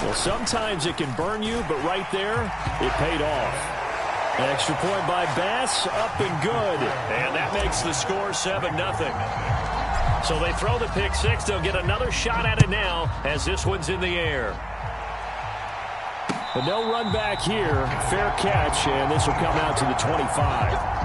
Well, sometimes it can burn you, but right there, it paid off. An extra point by Bass, up and good. And that makes the score 7-0. So they throw the pick six. They'll get another shot at it now as this one's in the air. But no run back here. Fair catch, and this will come out to the 25.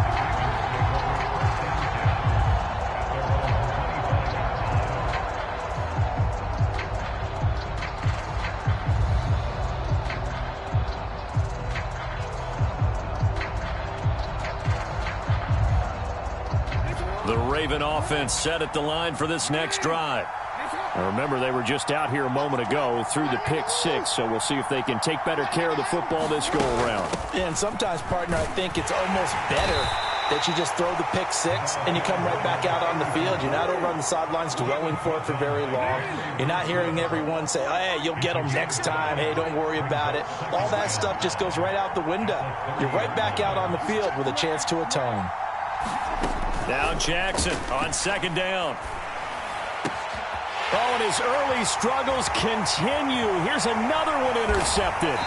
The Raven offense set at the line for this next drive. Now remember, they were just out here a moment ago through the pick six, so we'll see if they can take better care of the football this go-around. Yeah, and sometimes, partner, I think it's almost better that you just throw the pick six and you come right back out on the field. You're not over on the sidelines dwelling for it for very long. You're not hearing everyone say, hey, you'll get them next time. Hey, don't worry about it. All that stuff just goes right out the window. You're right back out on the field with a chance to atone. Now Jackson on second down. Oh, and his early struggles continue. Here's another one intercepted.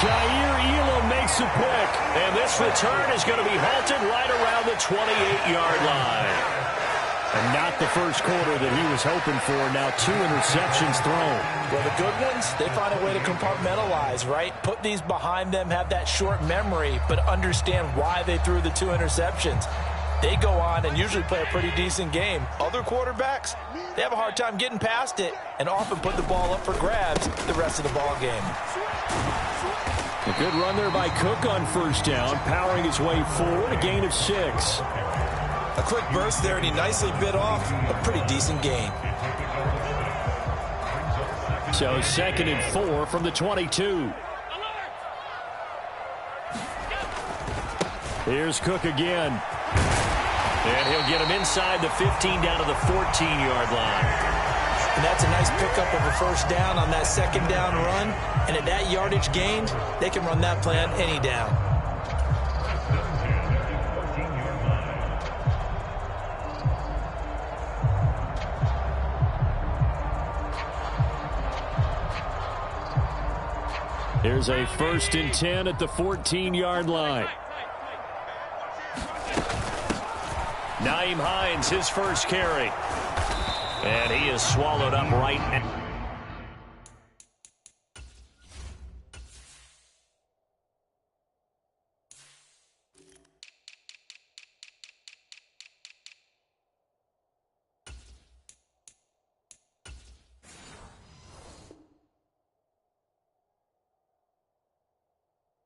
Jair Elam makes a pick. And this return is going to be halted right around the 28-yard line. And not the first quarter that he was hoping for. Now 2 interceptions thrown. Well, the good ones, they find a way to compartmentalize, right? Put these behind them, have that short memory, but understand why they threw the 2 interceptions. They go on and usually play a pretty decent game. Other quarterbacks, they have a hard time getting past it and often put the ball up for grabs the rest of the ball game. A good run there by Cook on first down, powering his way forward, a gain of 6. A quick burst there, and he nicely bit off a pretty decent gain. So 2nd and 4 from the 22. Here's Cook again. And he'll get him inside the 15 down to the 14-yard line. And that's a nice pickup of a first down on that second down run. And at that yardage gained, they can run that play on any down. Here's a 1st and 10 at the 14-yard line. Nyheim Hines, his first carry. And he is swallowed up right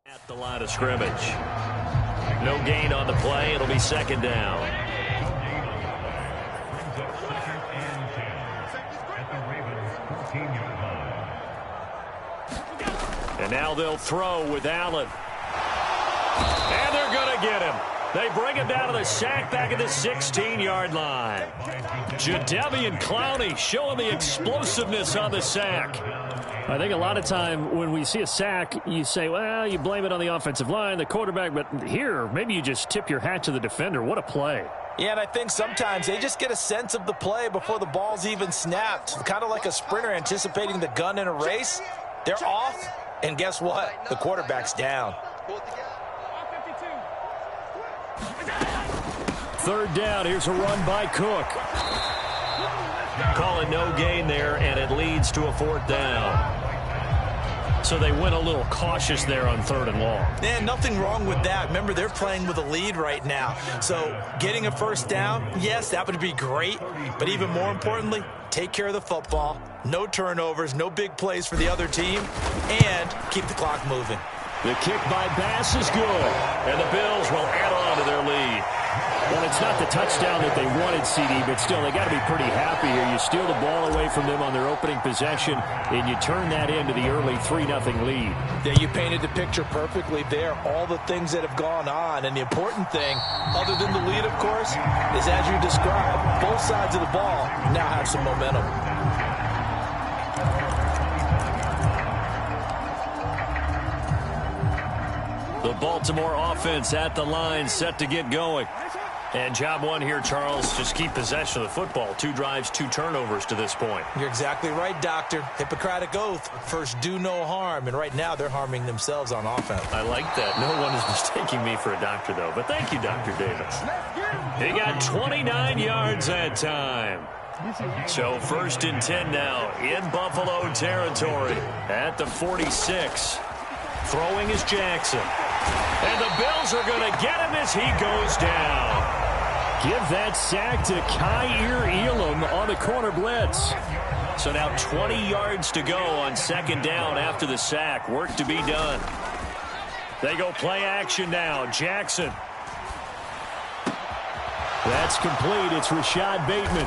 at the line of scrimmage. No gain on the play. It'll be 2nd down. And now they'll throw with Allen. And they're going to get him. They bring him down to the sack back at the 16-yard line. Jadeveon Clowney showing the explosiveness on the sack. I think a lot of time when we see a sack, you say, well, you blame it on the offensive line, the quarterback, but here, maybe you just tip your hat to the defender. What a play. Yeah, and I think sometimes they just get a sense of the play before the ball's even snapped. Kind of like a sprinter anticipating the gun in a race. They're off, and guess what? The quarterback's down. 3rd down. Here's a run by Cook. Calling no gain there, and it leads to a 4th down. So they went a little cautious there on 3rd and long. Yeah, nothing wrong with that. Remember, they're playing with a lead right now. So getting a first down, yes, that would be great. But even more importantly, take care of the football. No turnovers, no big plays for the other team, and keep the clock moving. The kick by Bass is good. And the Bills will add on to their lead. Well, it's not the touchdown that they wanted, CD, but still, they got to be pretty happy here. You steal the ball away from them on their opening possession, and you turn that into the early 3-0 lead. Yeah, you painted the picture perfectly there. All the things that have gone on, and the important thing, other than the lead, of course, is as you described, both sides of the ball now have some momentum. The Baltimore offense at the line, set to get going. And job one here, Charles, just keep possession of the football. 2 drives, 2 turnovers to this point. You're exactly right, Doctor. Hippocratic oath. First, do no harm. And right now, they're harming themselves on offense. I like that. No one is mistaking me for a doctor, though. But thank you, Dr. Davis. He got 29 yards that time. So 1st and 10 now in Buffalo territory at the 46. Throwing is Jackson. And the Bills are going to get him as he goes down. Give that sack to Kaiir Elam on the corner blitz. So now 20 yards to go on 2nd down after the sack. Work to be done. They go play action now. Jackson. That's complete. It's Rashad Bateman.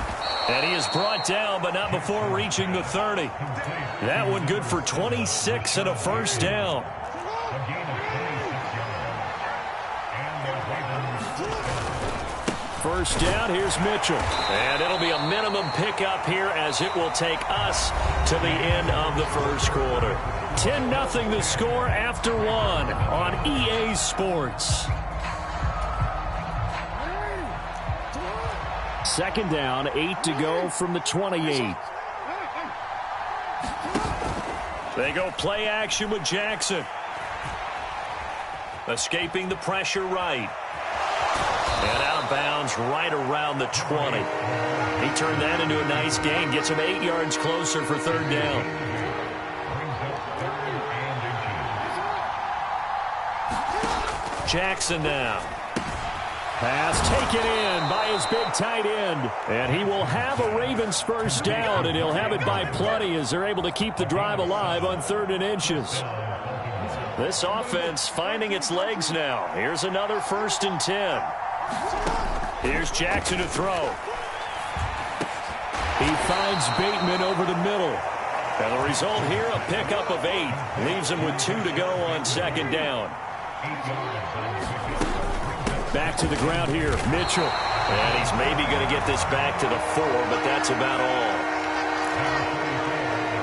And he is brought down, but not before reaching the 30. That one good for 26 and a 1st down. First down, here's Mitchell. And it'll be a minimum pickup here as it will take us to the end of the 1st quarter. 10-0 the score after 1 on EA Sports. 2nd down, 8 to go from the 28. They go play action with Jackson. Escaping the pressure right. And out of bounds right around the 20. He turned that into a nice gain. Gets him 8 yards closer for 3rd down. Jackson now. Pass taken in by his big tight end. And he will have a Ravens 1st down, and he'll have it by plenty as they're able to keep the drive alive on 3rd and inches. This offense finding its legs now. Here's another 1st and 10. Here's Jackson to throw. He finds Bateman over the middle. And the result here, a pickup of 8. Leaves him with 2 to go on 2nd down. Back to the ground here, Mitchell. And he's maybe going to get this back to the 4, but that's about all.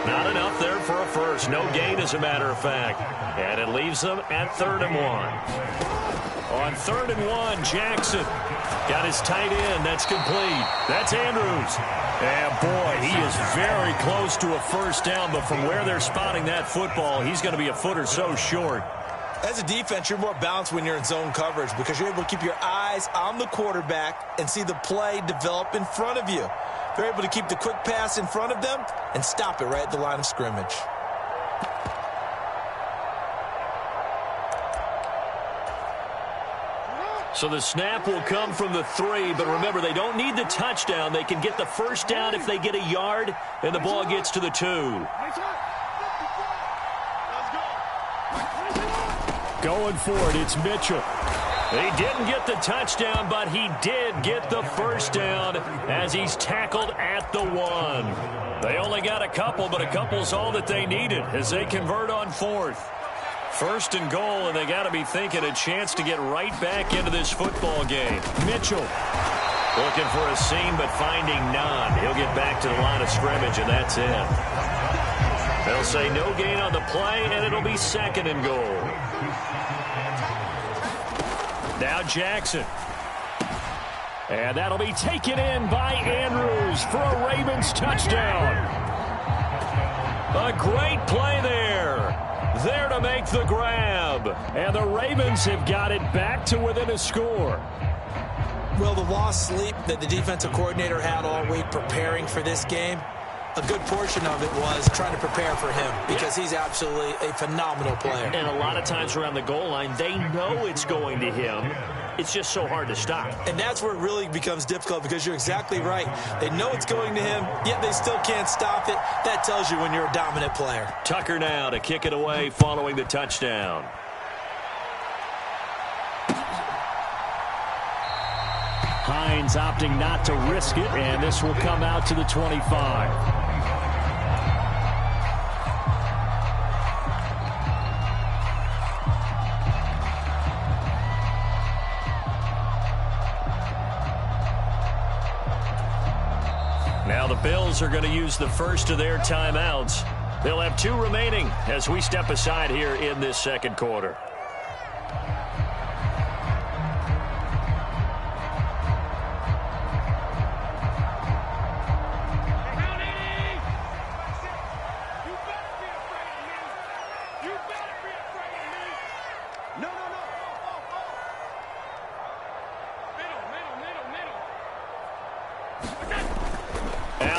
Not enough there for a 1st. No gain, as a matter of fact. And it leaves them at 3rd and 1. On 3rd and 1, Jackson got his tight end. That's complete. That's Andrews. And, boy, he is very close to a 1st down, but from where they're spotting that football, he's going to be a foot or so short. As a defense, you're more balanced when you're in zone coverage because you're able to keep your eyes on the quarterback and see the play develop in front of you. They're able to keep the quick pass in front of them and stop it right at the line of scrimmage. So the snap will come from the 3, but remember, they don't need the touchdown. They can get the 1st down if they get a yard, and the ball gets to the 2. Going for it, it's Mitchell. He didn't get the touchdown, but he did get the 1st down as he's tackled at the 1. They only got a couple, but a couple's all that they needed as they convert on 4th. 1st and goal, and they got to be thinking a chance to get right back into this football game. Mitchell looking for a seam, but finding none. He'll get back to the line of scrimmage, and that's it. They'll say no gain on the play, and it'll be 2nd and goal. Now Jackson. And that'll be taken in by Andrews for a Ravens touchdown. A great play there. There to make the grab. And the Ravens have got it back to within a score. Well, the lost sleep that the defensive coordinator had all week preparing for this game, a good portion of it was trying to prepare for him because he's absolutely a phenomenal player. And a lot of times around the goal line, they know it's going to him. It's just so hard to stop. And that's where it really becomes difficult because you're exactly right. They know it's going to him, yet they still can't stop it. That tells you when you're a dominant player. Tucker now to kick it away following the touchdown. Hines opting not to risk it, and this will come out to the 25. Now the Bills are going to use the first of their timeouts. They'll have 2 remaining as we step aside here in this 2nd quarter.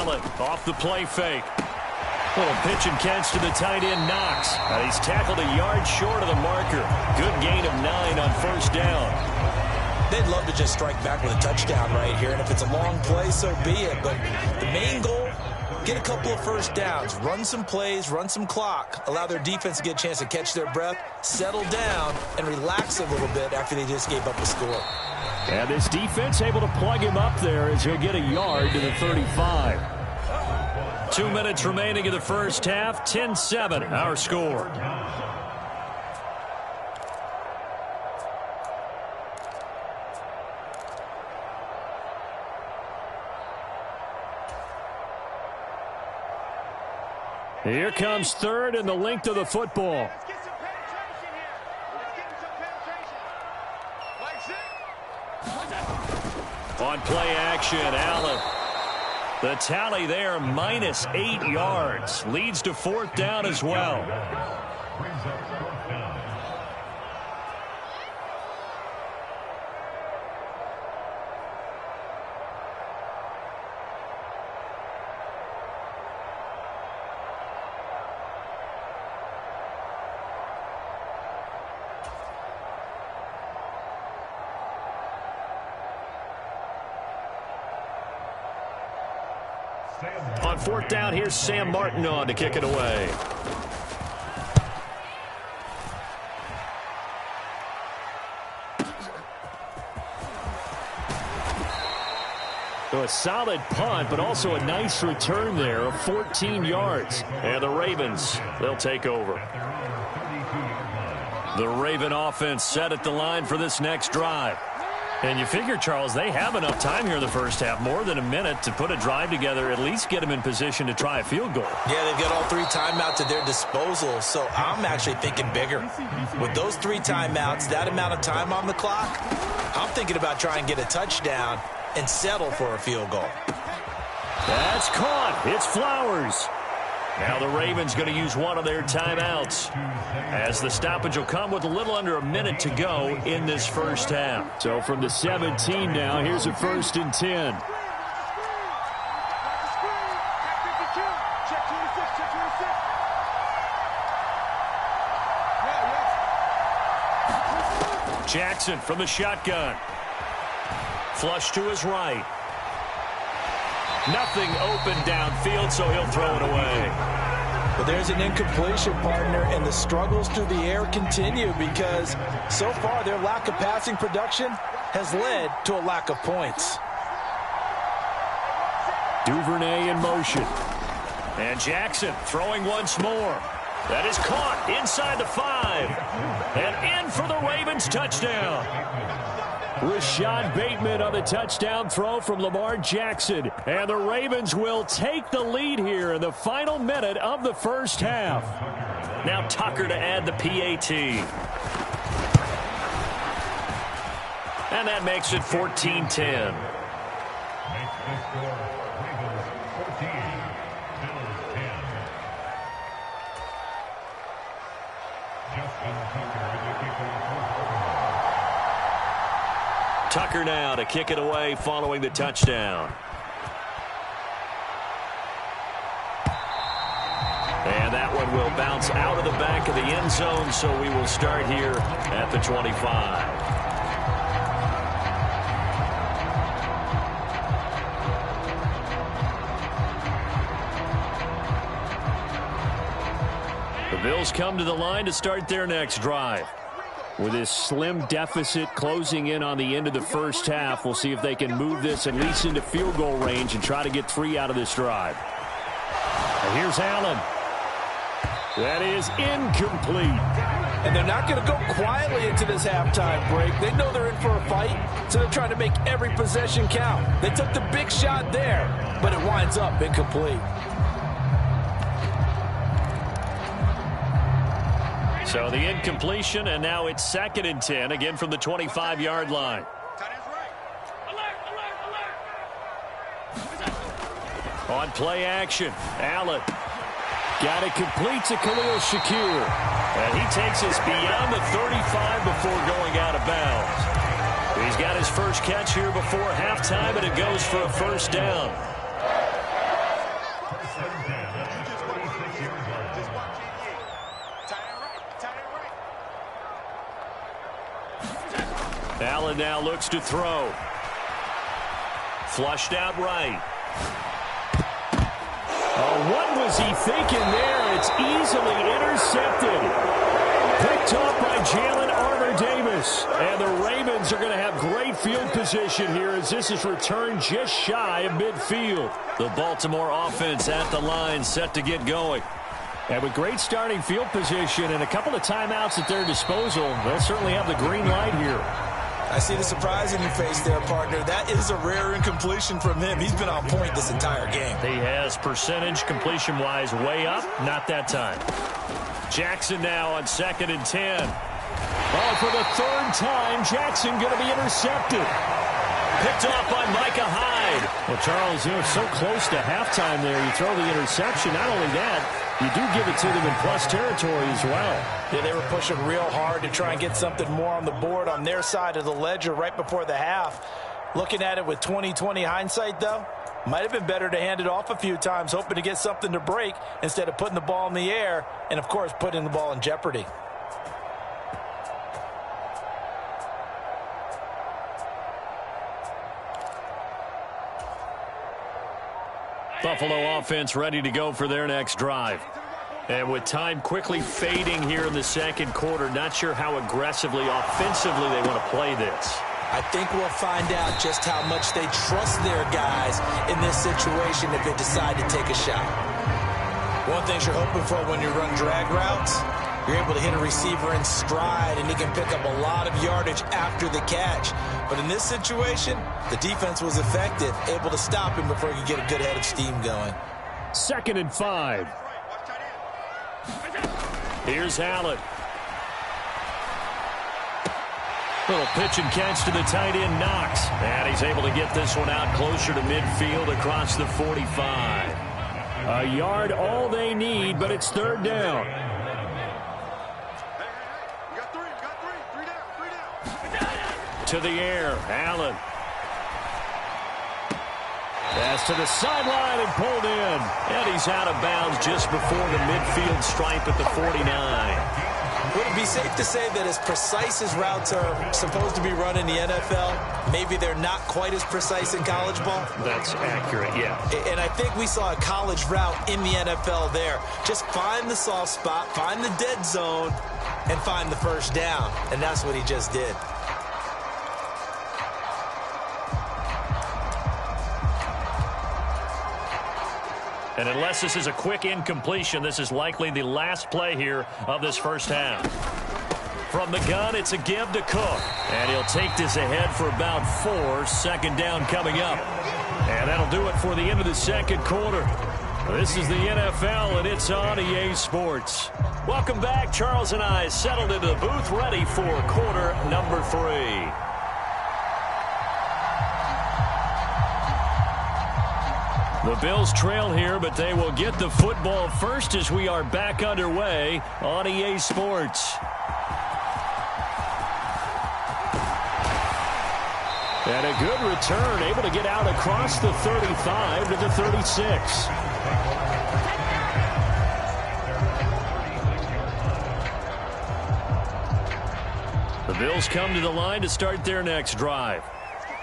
Allen off the play fake. Little pitch and catch to the tight end, Knox. And he's tackled a yard short of the marker. Good gain of 9 on first down. They'd love to just strike back with a touchdown right here, and if it's a long play, so be it. But the main goal, get a couple of first downs, run some plays, run some clock, allow their defense to get a chance to catch their breath, settle down, and relax a little bit after they just gave up a score. And this defense able to plug him up there as he'll get a yard to the 35. 2 minutes remaining in the first half, 10-7, our score. Here comes third and the length of the football. On play action, Allen. The tally there, -8 yards. Leads to fourth down as well. On fourth down, here's Sam Martin on to kick it away. So a solid punt, but also a nice return there of 14 yards. And the Ravens, they'll take over. The Raven offense set at the line for this next drive. And you figure, Charles, they have enough time here in the first half, more than a minute, to put a drive together, at least get them in position to try a field goal. Yeah, they've got all 3 timeouts at their disposal, so I'm actually thinking bigger. With those 3 timeouts, that amount of time on the clock, I'm thinking about trying to get a touchdown and settle for a field goal. That's caught. It's Flowers. Now the Ravens going to use one of their timeouts, as the stoppage will come with a little under a minute to go in this first half. So from the 17 now, here's a 1st and 10. Jackson from the shotgun. Flush to his right. Nothing open downfield, so he'll throw it away. But there's an incompletion, partner, and the struggles through the air continue because so far their lack of passing production has led to a lack of points. Duvernay in motion. And Jackson throwing once more. That is caught inside the 5. And in for the Ravens touchdown. Rashad Bateman on the touchdown throw from Lamar Jackson. And the Ravens will take the lead here in the final minute of the first half. Now Tucker to add the PAT. And that makes it 14-10. Tucker now to kick it away following the touchdown. And that one will bounce out of the back of the end zone, so we will start here at the 25. The Bills come to the line to start their next drive. With this slim deficit closing in on the end of the first half, we'll see if they can move this at least into field goal range and try to get 3 out of this drive. And here's Allen. That is incomplete. And they're not going to go quietly into this halftime break. They know they're in for a fight, so they're trying to make every possession count. They took the big shot there, but it winds up incomplete. So the incompletion, and now it's 2nd and 10, again from the 25-yard line. On play action, Allen. Got it complete to Khalil Shakir. And he takes us beyond the 35 before going out of bounds. He's got his first catch here before halftime, and it goes for a first down. Allen now looks to throw. Flushed out right. Oh, what was he thinking there? It's easily intercepted. Picked off by Jalen Armour-Davis. And the Ravens are going to have great field position here as this is returned just shy of midfield. The Baltimore offense at the line, set to get going. And with great starting field position and a couple of timeouts at their disposal, they'll certainly have the green light here. I see the surprise in your face there, partner. That is a rare incompletion from him. He's been on point this entire game. He has percentage completion-wise way up. Not that time. Jackson now on 2nd and 10. Oh, for the third time, Jackson going to be intercepted. Picked off by Micah Hyde. Well, Charles, so close to halftime there. You throw the interception. Not only that, you do give it to them in plus territory as well. Yeah, they were pushing real hard to try and get something more on the board on their side of the ledger right before the half. Looking at it with 20/20 hindsight, though, might have been better to hand it off a few times, hoping to get something to break instead of putting the ball in the air and, of course, putting the ball in jeopardy. Buffalo offense ready to go for their next drive. And with time quickly fading here in the second quarter, not sure how aggressively, offensively they want to play this. I think we'll find out just how much they trust their guys in this situation if they decide to take a shot. One thing you're hoping for when you run drag routes, you're able to hit a receiver in stride and he can pick up a lot of yardage after the catch. But in this situation, the defense was effective, able to stop him before he could get a good head of steam going. 2nd and 5. Here's Allen. Little pitch and catch to the tight end, Knox. And he's able to get this one out closer to midfield across the 45. A yard all they need, but it's 3rd down. To the air, Allen. Pass to the sideline and pulled in. And he's out of bounds just before the midfield stripe at the 49. Would it be safe to say that as precise as routes are supposed to be run in the NFL, maybe they're not quite as precise in college ball? That's accurate, yeah. And I think we saw a college route in the NFL there. Just find the soft spot, find the dead zone, and find the first down. And that's what he just did. And unless this is a quick incompletion, this is likely the last play here of this first half. From the gun, it's a give to Cook. And he'll take this ahead for about 4. 2nd down coming up. And that'll do it for the end of the second quarter. This is the NFL, and it's on EA Sports. Welcome back. Charles and I settled into the booth ready for quarter number 3. The Bills trail here, but they will get the football first as we are back underway on EA Sports. And a good return, able to get out across the 35 to the 36. The Bills come to the line to start their next drive.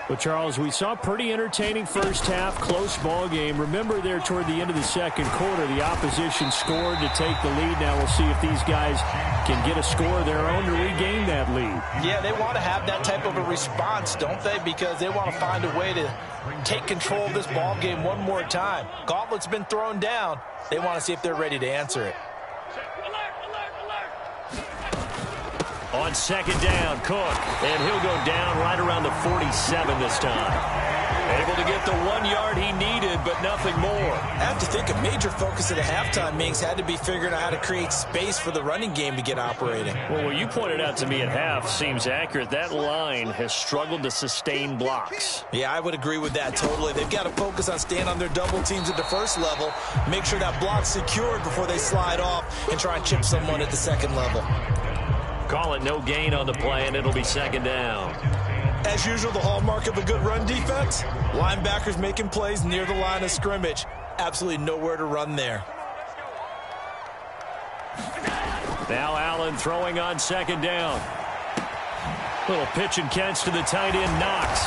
But, Charles, we saw pretty entertaining first half, close ball game. Remember there toward the end of the second quarter, the opposition scored to take the lead. Now we'll see if these guys can get a score of their own to regain that lead. Yeah, they want to have that type of a response, don't they? Because they want to find a way to take control of this ball game one more time. Gauntlet's been thrown down. They want to see if they're ready to answer it. On 2nd down, Cook. And he'll go down right around the 47 this time. Able to get the 1 yard he needed, but nothing more. I have to think a major focus of the halftime meetings had to be figuring out how to create space for the running game to get operating. Well, what you pointed out to me at half seems accurate. That line has struggled to sustain blocks. Yeah, I would agree with that totally. They've got to focus on staying on their double teams at the first level, make sure that block's secured before they slide off and try and chip someone at the second level. Call it no gain on the play, and it'll be 2nd down. As usual, the hallmark of a good run defense, linebackers making plays near the line of scrimmage. Absolutely nowhere to run there. Now Allen throwing on 2nd down. Little pitch and catch to the tight end, Knox.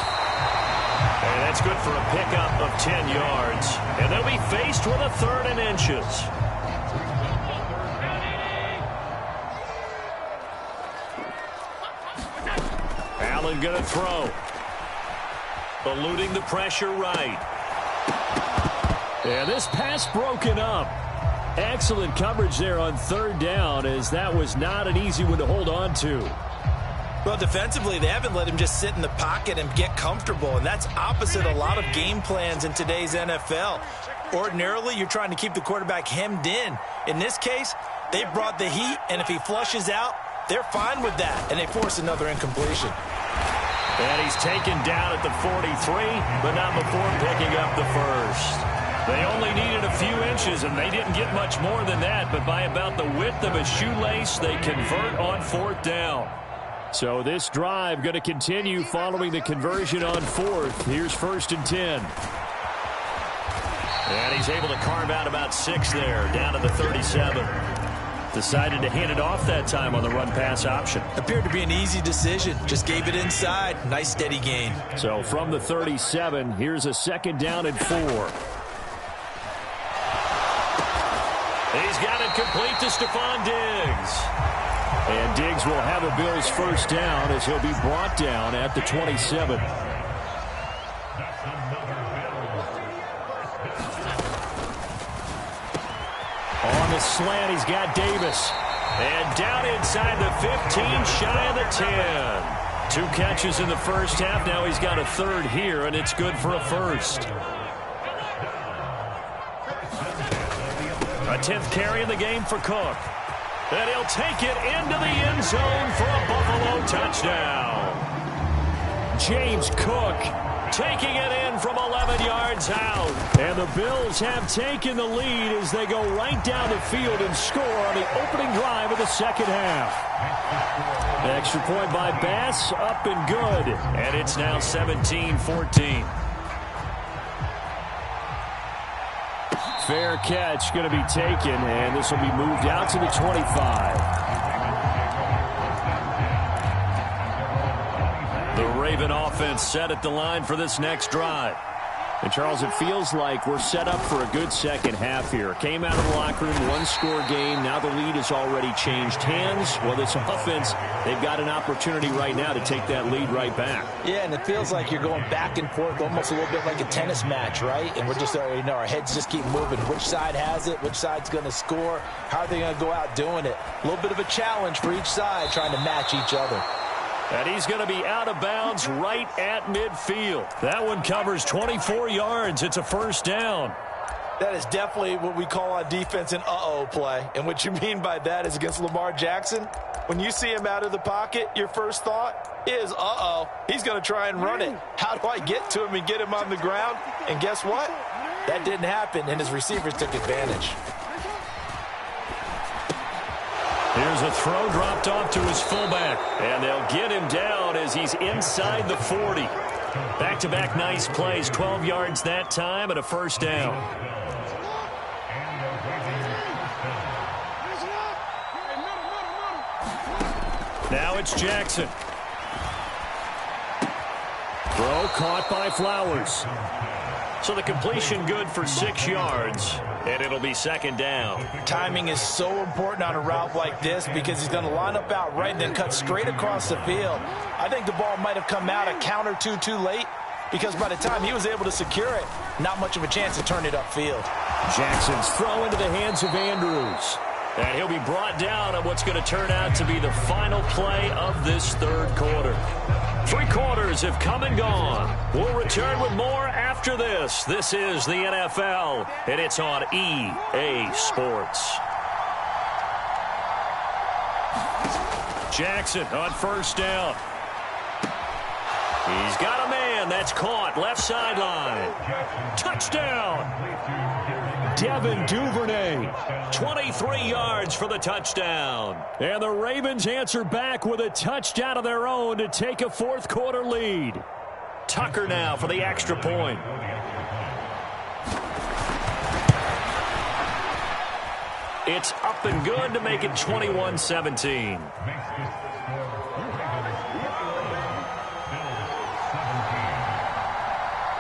And that's good for a pickup of 10 yards. And they'll be faced with a 3rd and inches. Allen going to throw. Eluding the pressure right. And this pass broken up. Excellent coverage there on 3rd down, as that was not an easy one to hold on to. Well, defensively, they haven't let him just sit in the pocket and get comfortable, and that's opposite a lot of game plans in today's NFL. Ordinarily, you're trying to keep the quarterback hemmed in. In this case, they brought the heat, and if he flushes out, they're fine with that, and they force another incompletion. And he's taken down at the 43, but not before picking up the first. They only needed a few inches, and they didn't get much more than that, but by about the width of a shoelace, they convert on 4th down. So this drive going to continue following the conversion on 4th. Here's 1st and 10. And he's able to carve out about 6 there, down to the 37. Decided to hand it off that time on the run-pass option. Appeared to be an easy decision. Just gave it inside. Nice steady gain. So from the 37, here's a 2nd down and 4. He's got it complete to Stephon Diggs. And Diggs will have a Bills 1st down as he'll be brought down at the 27. On the slant, he's got Davis. And down inside the 15, shy of the 10. 2 catches in the first half. Now he's got a 3rd here, and it's good for a 1st. A 10th carry in the game for Cook. And he'll take it into the end zone for a Buffalo touchdown. James Cook taking it in from 11 yards out. And the Bills have taken the lead as they go right down the field and score on the opening drive of the 2nd half. The extra point by Bass, up and good. And it's now 17-14. Fair catch going to be taken, and this will be moved out to the 25. The Raven offense set at the line for this next drive. And, Charles, it feels like we're set up for a good second half here. Came out of the locker room, 1-score game. Now the lead has already changed hands. Well, this offense, they've got an opportunity right now to take that lead right back. Yeah, and it feels like you're going back and forth, almost a little bit like a tennis match, right? And we're just, our heads just keep moving. Which side has it? Which side's going to score? How are they going to go out doing it? A little bit of a challenge for each side, trying to match each other. And he's going to be out of bounds right at midfield. That one covers 24 yards. It's a 1st down. That is definitely what we call on defense an uh-oh play. And what you mean by that is against Lamar Jackson, when you see him out of the pocket, your first thought is, uh-oh, he's going to try and run it. How do I get to him and get him on the ground? And guess what? That didn't happen, and his receivers took advantage. Here's a throw dropped off to his fullback. And they'll get him down as he's inside the 40. Back-to-back nice plays, 12 yards that time and a 1st down. Now it's Jackson. Throw caught by Flowers. So the completion good for 6 yards, and it'll be 2nd down. Timing is so important on a route like this because he's going to line up out right and then cut straight across the field. I think the ball might have come out a count or two too late because by the time he was able to secure it, not much of a chance to turn it upfield. Jackson's throw into the hands of Andrews. And he'll be brought down on what's going to turn out to be the final play of this 3rd quarter. 3 quarters have come and gone. We'll return with more after this. This is the NFL, and it's on EA Sports. Jackson on 1st down. He's got a man. That's caught. Left sideline. Touchdown. Devin Duvernay. 23 yards for the touchdown. And the Ravens answer back with a touchdown of their own to take a 4th quarter lead. Tucker now for the extra point. It's up and good to make it 21-17.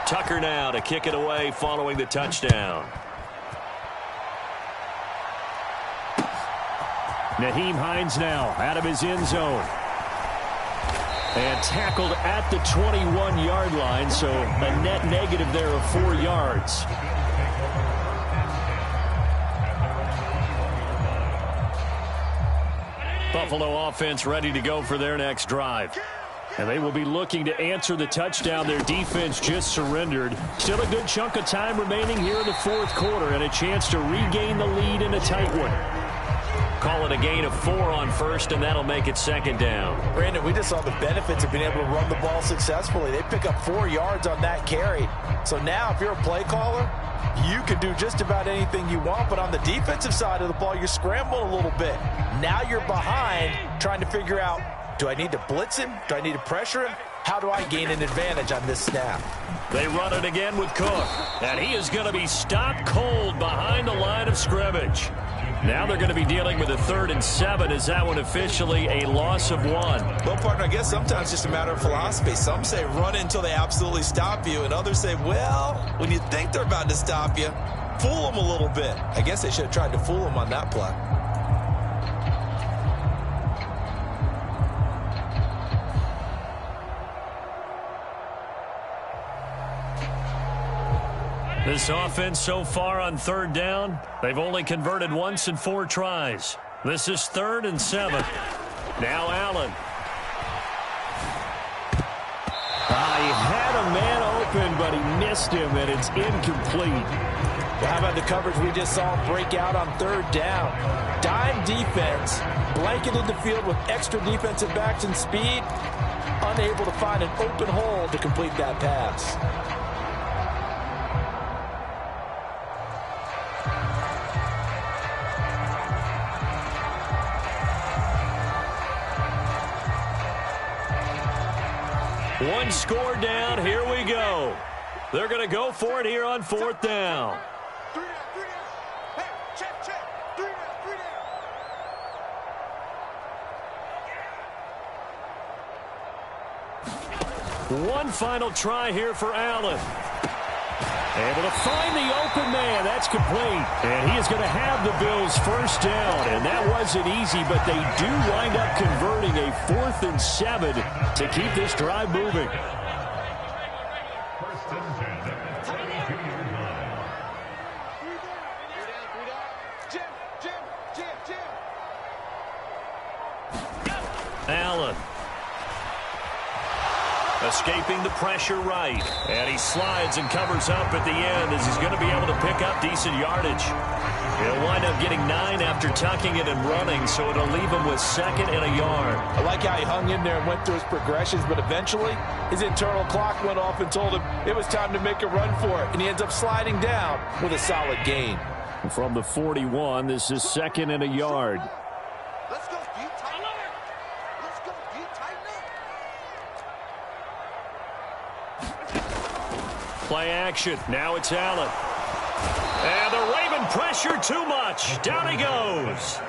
Tucker now to kick it away following the touchdown. Nyheim Hines now out of his end zone. And tackled at the 21-yard line, so a net negative there of 4 yards. Buffalo offense ready to go for their next drive. And they will be looking to answer the touchdown their defense just surrendered. Still a good chunk of time remaining here in the fourth quarter and a chance to regain the lead in a tight one. Call it a gain of 4 on first, and that'll make it second down. Brandon, we just saw the benefits of being able to run the ball successfully. They pick up 4 yards on that carry. So now if you're a play caller, you can do just about anything you want, but on the defensive side of the ball, you're scrambling a little bit. Now you're behind trying to figure out, do I need to blitz him? Do I need to pressure him? How do I gain an advantage on this snap? They run it again with Cook, and he is going to be stopped cold behind the line of scrimmage. Now they're going to be dealing with a 3rd and 7. Is that one officially a loss of 1? Well, partner, I guess sometimes it's just a matter of philosophy. Some say run until they absolutely stop you, and others say, well, when you think they're about to stop you, fool them a little bit. I guess they should have tried to fool them on that play. This offense so far on 3rd down, they've only converted once in 4 tries. This is 3rd and 7. Now Allen. He had a man open, but he missed him, and it's incomplete. Well, how about the coverage we just saw break out on 3rd down? Dime defense, blanketed the field with extra defensive backs and speed, unable to find an open hole to complete that pass. One score down. Here we go. They're going to go for it here on 4th down. One final try here for Allen. Able to find the open man. That's complete. And he is going to have the Bills' first down. And that wasn't easy, but they do wind up converting a 4th and 7 to keep this drive moving. Allen. Escaping the pressure right. And he slides and covers up at the end as he's going to be able to pick up decent yardage. He'll wind up getting 9 after tucking it and running, so it'll leave him with 2nd and a yard. I like how he hung in there and went through his progressions, but eventually his internal clock went off and told him it was time to make a run for it, and he ends up sliding down with a solid gain. From the 41, this is 2nd and a yard. Let's go, deep, tighten up. Let's go, deep, tighten up. Play action. Now it's Allen. And the Raven pressure too much. Down he goes.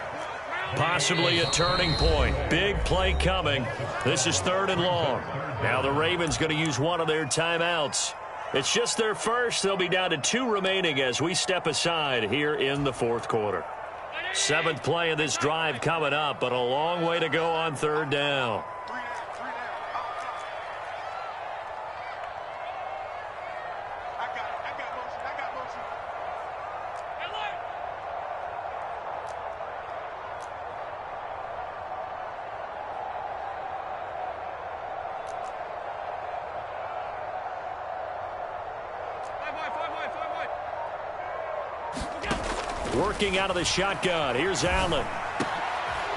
Possibly a turning point. Big play coming. This is 3rd and long. Now the Ravens going to use one of their timeouts. It's just their first. They'll be down to 2 remaining as we step aside here in the 4th quarter. 7th play of this drive coming up, but a long way to go on 3rd down. Working out of the shotgun. Here's Allen.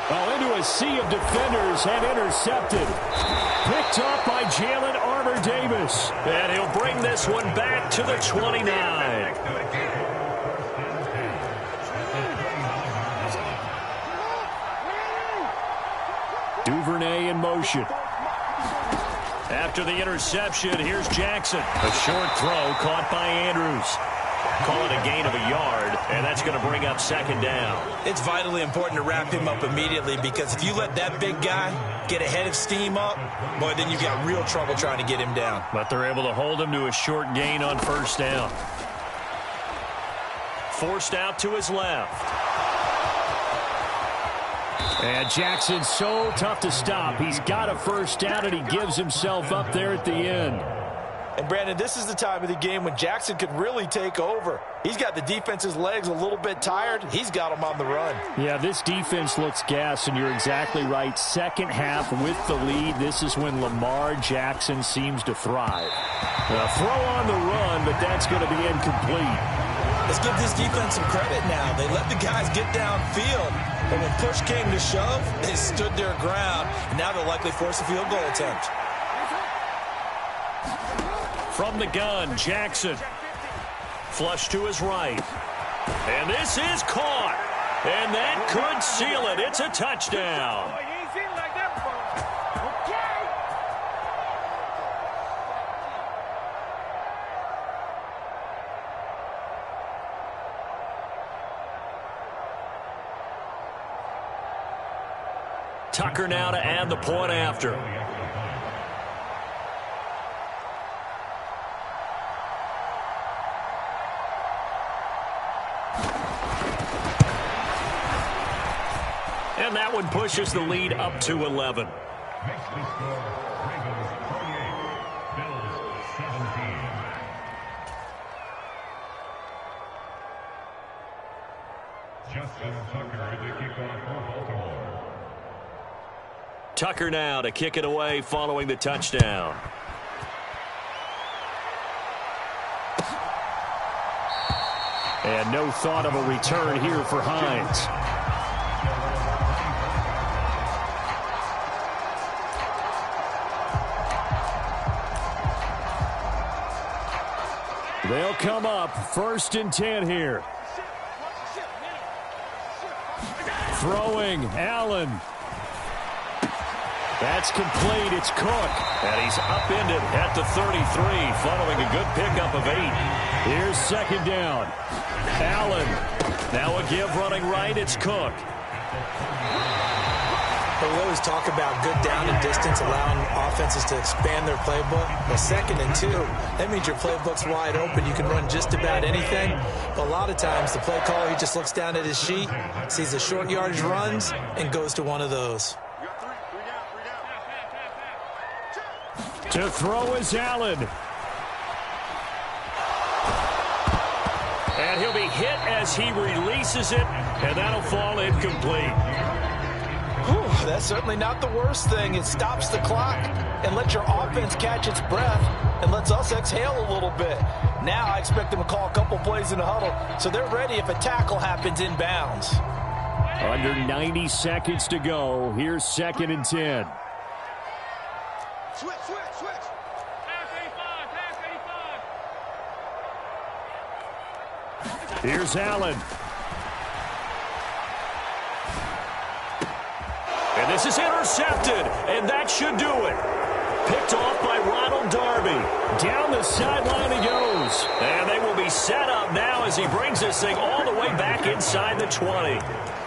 Oh, into a sea of defenders and intercepted. Picked up by Jalen Armour-Davis. And he'll bring this one back to the 29. Duvernay in motion. After the interception, here's Jackson. A short throw caught by Andrews. Call it a gain of a yard, and that's going to bring up second down. It's vitally important to wrap him up immediately, because if you let that big guy get ahead of steam up, boy, then you've got real trouble trying to get him down. But they're able to hold him to a short gain on first down. Forced out to his left. And Jackson's so tough to stop. He's got a first down, and he gives himself up there at the end. And, Brandon, this is the time of the game when Jackson could really take over. He's got the defense's legs a little bit tired. He's got them on the run. Yeah, this defense looks gassed, and you're exactly right. Second half with the lead, this is when Lamar Jackson seems to thrive. Throw on the run, but that's going to be incomplete. Let's give this defense some credit now. They let the guys get downfield, but when push came to shove, they stood their ground, and now they'll likely force a field goal attempt. From the gun, Jackson. Flush to his right. And this is caught. And that could seal it. It's a touchdown. Tucker now to add the point after. And that one pushes the lead up to 11. Tucker now to kick it away following the touchdown. And no thought of a return here for Hines. They'll come up 1st and 10 here. Throwing, Allen. That's complete. It's Cook. And he's upended at the 33 following a good pickup of 8. Here's second down. Allen. Now a give running right. It's Cook. We always talk about good down and distance, allowing offenses to expand their playbook. But 2nd and 2, that means your playbook's wide open. You can run just about anything. But a lot of times, the play caller, he just looks down at his sheet, sees the short yardage runs, and goes to one of those. To throw is Allen. And he'll be hit as he releases it, and that'll fall incomplete. Whew, that's certainly not the worst thing. It stops the clock and lets your offense catch its breath and lets us exhale a little bit. Now I expect them to call a couple plays in the huddle so they're ready if a tackle happens inbounds. Under 90 seconds to go. Here's 2nd and 10. Switch. Here's Allen. And this is intercepted, and that should do it. Picked off by Ronald Darby. Down the sideline he goes. And they will be set up now as he brings this thing all the way back inside the 20.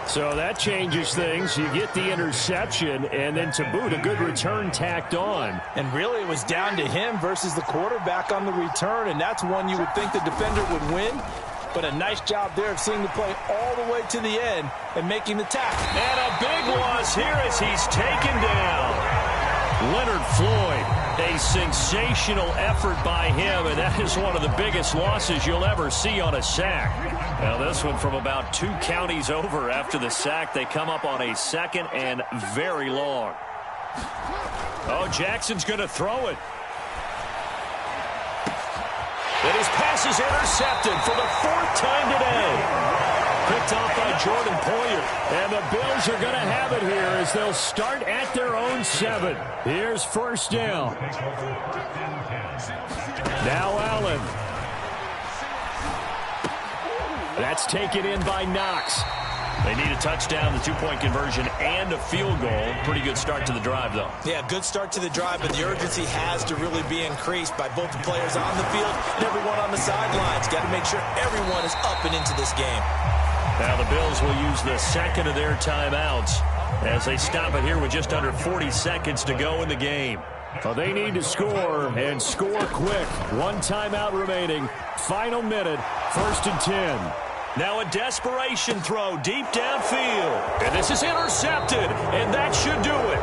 So that changes things. You get the interception, and then to boot, a good return tacked on. And really, it was down to him versus the quarterback on the return, and that's one you would think the defender would win. But a nice job there of seeing the play all the way to the end and making the tackle. And a big loss here as he's taken down. Leonard Floyd. A sensational effort by him, and that is one of the biggest losses you'll ever see on a sack. Now this one from about 2 counties over after the sack. They come up on a 2nd and very long. Oh, Jackson's going to throw it. And his pass is intercepted for the 4th time today. Picked off by Jordan Poyer. And the Bills are going to have it here as they'll start at their own 7. Here's 1st down. Now Allen. That's taken in by Knox. They need a touchdown, the two-point conversion, and a field goal. Pretty good start to the drive, though. Yeah, good start to the drive, but the urgency has to really be increased by both the players on the field and everyone on the sidelines. Got to make sure everyone is up and into this game. Now the Bills will use the second of their timeouts as they stop it here with just under 40 seconds to go in the game. Well, they need to score, and score quick. One timeout remaining. Final minute, 1st and 10. Now a desperation throw deep downfield. And this is intercepted, and that should do it.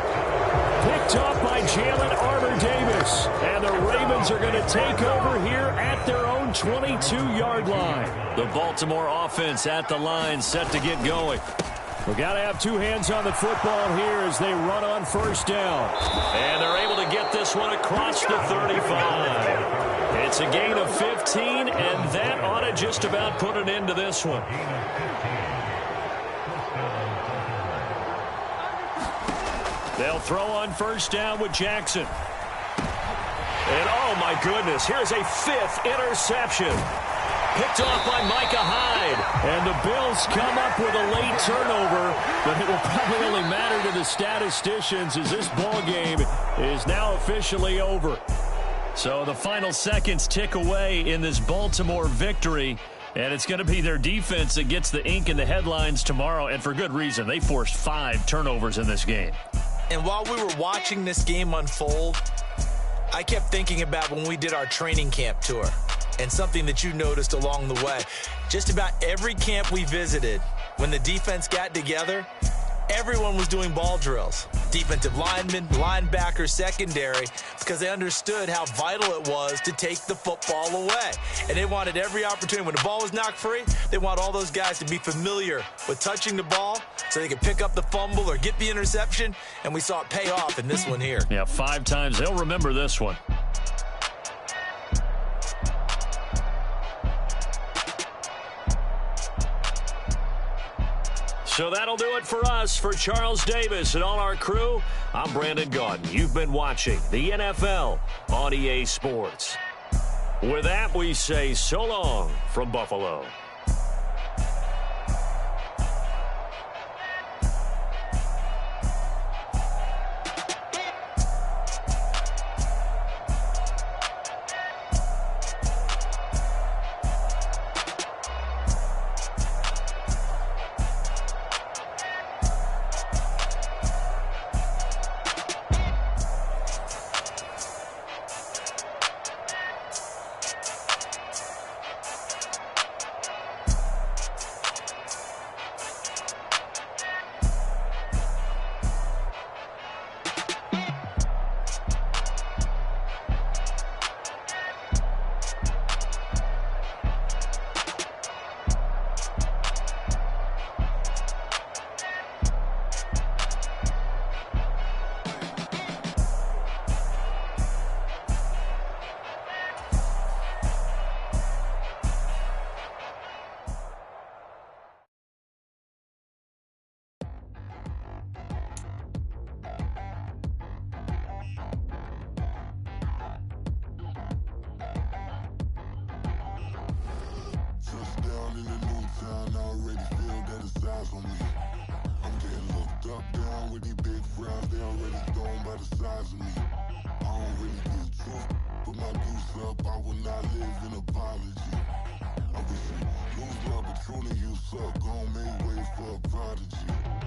Picked off by Jalen Armour-Davis. And the Ravens are going to take over here at their own 22-yard line. The Baltimore offense at the line, set to get going. We've got to have two hands on the football here as they run on 1st down. And they're able to get this one across the 35. It's a gain of 15, and that ought to just about put an end to this one. They'll throw on 1st down with Jackson. And, oh, my goodness, here's a 5th interception. Picked off by Micah Hyde. And the Bills come up with a late turnover, but it will probably only matter to the statisticians as this ball game is now officially over. So the final seconds tick away in this Baltimore victory, and it's going to be their defense that gets the ink in the headlines tomorrow, and for good reason. They forced 5 turnovers in this game. And while we were watching this game unfold, I kept thinking about when we did our training camp tour and something that you noticed along the way. Just about every camp we visited, when the defense got together, everyone was doing ball drills. Defensive linemen, linebackers, secondary, because they understood how vital it was to take the football away. And they wanted every opportunity. When the ball was knocked free, they want all those guys to be familiar with touching the ball so they could pick up the fumble or get the interception. And we saw it pay off in this one here. Yeah, 5 times. They'll remember this one. So that'll do it for us. For Charles Davis and all our crew, I'm Brandon Gaudin. You've been watching the NFL on EA Sports. With that, we say so long from Buffalo.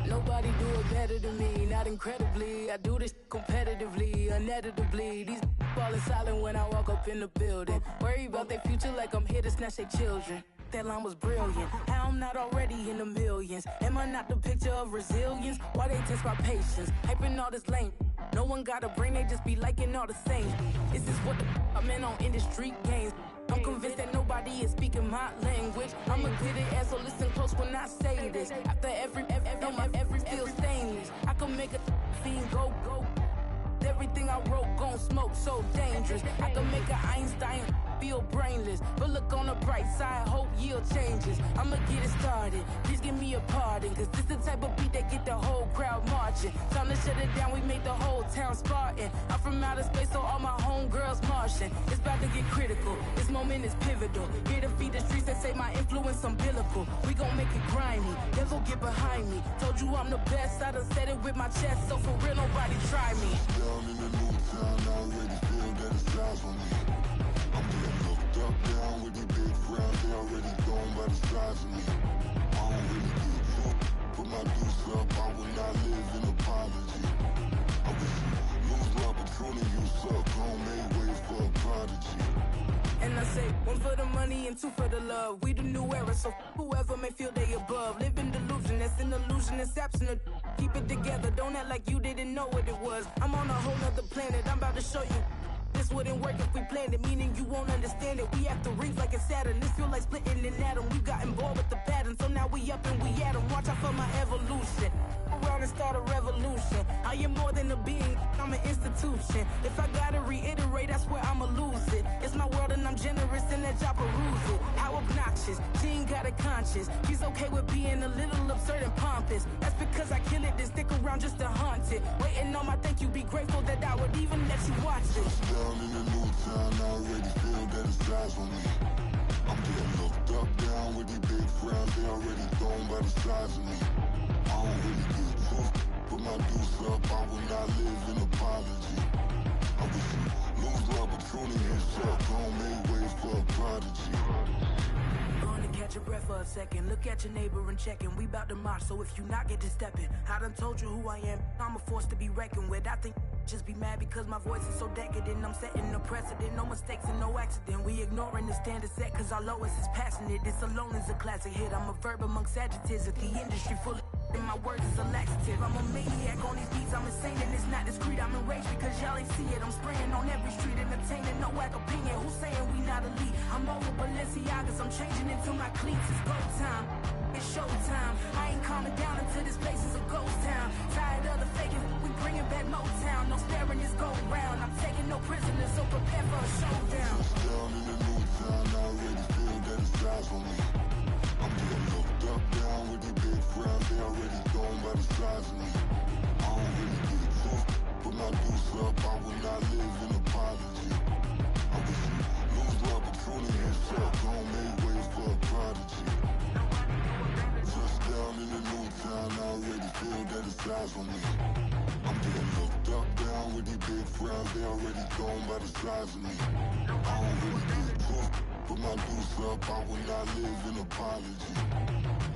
Nobody do it better than me, not incredibly. I do this competitively, inevitably. These falling silent when I walk up in the building. Worry about their future like I'm here to snatch their children. That line was brilliant. How I'm not already in the millions. Am I not the picture of resilience? Why they test my patience? Hyping all this lame. No one got a brain, they just be liking all the same. This is what the I'm in on industry games. I'm convinced that nobody is speaking my language. I'ma get it as so listen close when I say this. After every feel stainless. I can make a fiend go. Everything I wrote gon' smoke so dangerous. I can make an Einstein feel brainless. But look on the bright side, hope yield changes. I'ma get it started, please give me a pardon, cause this the type of beat that get the whole crowd marching. Time to shut it down, we make the whole town Spartan. I'm from outer space, so all my homegirls Martian. It's about to get critical, this moment is pivotal. Here to feed the streets that say my influence umbilical. We gon' make it grimy, never get behind me. Told you I'm the best, I done said it with my chest, so for real nobody try me. Down in the new town, I already feel that it's eyes on me. I'm getting looked up, down with these big crowds, they already gone by the size of me. I don't really get drunk, put my deuce up, I will not live in apology. I wish you lose love, but truly you suck, home made way for a prodigy. And I say, one for the money and two for the love. We the new era, so whoever may feel they above. Live in delusion, that's an illusion, it's absent. Keep it together, don't act like you didn't know what it was. I'm on a whole nother planet, I'm about to show you. This wouldn't work if we planned it, meaning you won't understand it. We have to rings like a Saturn, this feel like splitting an atom. We got involved with the pattern, so now we up and we at 'em. Watch out for my evolution, around and start a revolution. I am more than a being, I'm an institution. If I gotta reiterate, that's where I'ma lose it. It's my world and I'm generous and that job peruse it. How obnoxious, she ain't got a conscience. She's okay with being a little absurd and pompous. That's because I kill it, then stick around just to haunt it. Waiting on my thank you, be grateful that I would even let you watch it. Down in the new town, I already feel that it's eyes on me. I'm getting looked up, down with these big crowds, they already gone by the size of me. I don't really get drunk, put my deuce up, I will not live in apology. I wish you lose love, but truly you suck, home made way for a prodigy. Gonna catch your breath for a second. Look at your neighbor and checking. We bout to march, so if you not get to stepping. I done told you who I am. I'm a force to be reckoned with. I think just be mad because my voice is so decadent. I'm setting a precedent. No mistakes and no accident. We ignoring the standard set cause our lowest is passionate. This alone is a classic hit. I'm a verb amongst adjectives. If the industry full of and my words is a laxative. I'm a maniac on these beats, I'm insane and it's not discreet. I'm enraged because y'all ain't see it. I'm spraying on every street, entertaining, no whack opinion. Who's saying we not elite? I'm over Balenciagas, I'm changing into my cleats. It's go time, it's showtime. I ain't calming down until this place is a ghost town. Tired of the faking, we bringing back Motown. No sparing this go round. I'm taking no prisoners, so prepare for a showdown. Down in the new town, I already feel that it's eyes on me. I'm getting looked up, down with these big crowds, they already gone by the size of me. I don't really get drunk, put my deuce up, I will not live in apology. I wish you lose love, but truly you suck, home made way for a prodigy. Just down in the new town, I already feel that it's eyes on me. I'm getting looked up, down with these big crowds, they already gone by the size of me. I don't really get drunk, put my deuce up, I will not live in apology.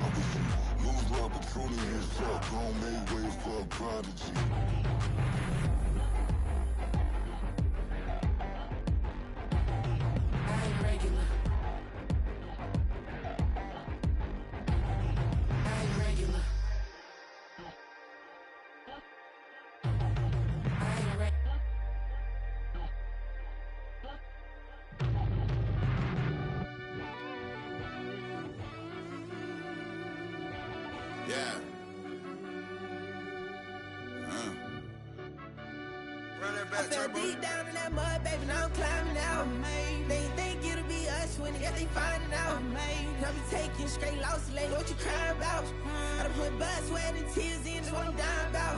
I wish you lose love, but truly you suck, home made way for a prodigy. I ain't regular. I ain't regular. I ain't regular. Yeah. Run that I back, fell turbo. deep down in that mud, baby, now I'm climbing out. They think it'll be us when they finding out. I be taking straight losses, lady, what you crying about? I done put blood, sweat, and tears in, that's what I'm dying about.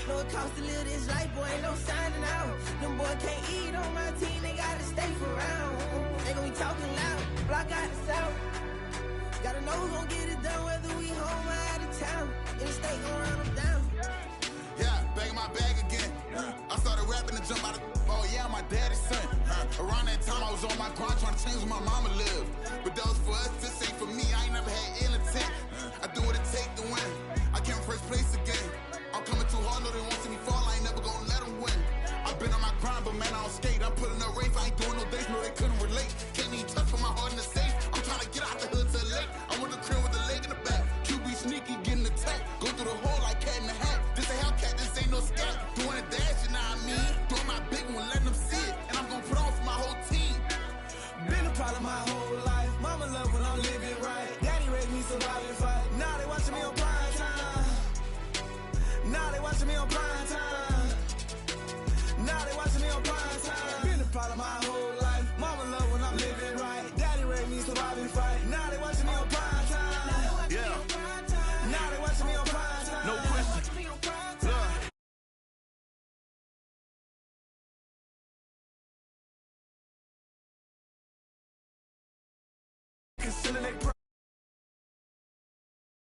Know it costs to live this life, boy, ain't no signing out. Them boy can't eat on my team, they gotta stay for round. They gon' be talking loud, block out the south. Gotta know who gon' get it done, whether we home or out of town. In the state, gon' run them down. Yeah, back in my bag again. I started rapping to jump out of. Oh yeah, my daddy's son. Around that time, I was on my grind trying to change where my mama lived. But that was for us, this ain't for me. I ain't never had ill intent. I do what it take to win. I came first place again. I'm coming too hard, no they won't see me fall. I ain't never gonna let them win. I've been on my grind, but man, I don't skate. I'm putting up race, I ain't doing no